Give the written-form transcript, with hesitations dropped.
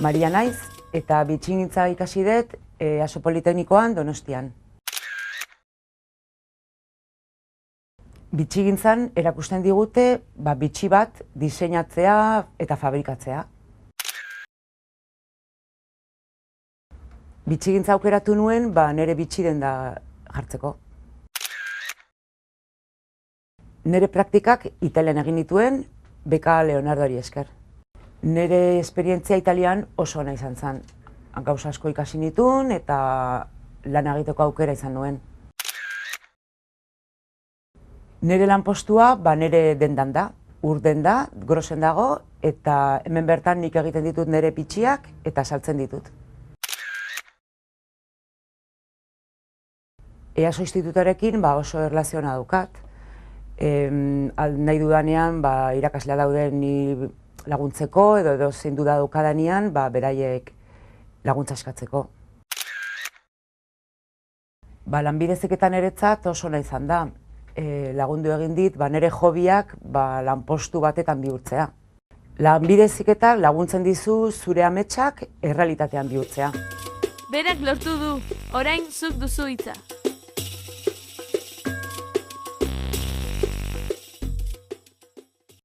Maria naiz eta bitxigintza ikasi dut Aso Politeknikoan Donostian. Bitxigintzan erakusten digute bitxi bat diseinatzea eta fabrikatzea. Bitxigintza aukeratu nuen nire bitxi denda jartzeko. Nire praktikak Italian egin dituen beka Leonardori esker. Nire esperientzia Italian oso ona izan zen. Gauza asko ikasi nituen eta lan egiteko aukera izan nuen. Nire lanpostua nire dendan da, ur denda, Grosen dago, eta hemen bertan nik egiten ditut nire bitxiak eta saltzen ditut. EASO institutorekin oso erlaziona daukat. Nahi dudanean irakaslea dauden ni laguntzeko edo zein duda daukadanean beraiek laguntza eskatzeko. Lanbide heziketan niretzat oso ona izan da. Lagundu egin dit nire hobiak lanpostu batetan bihurtzea. Lanbide heziketak laguntzen dizu zure ametsak errealitatean bihurtzea. Berak lortu du, orain zuk duzu hitza.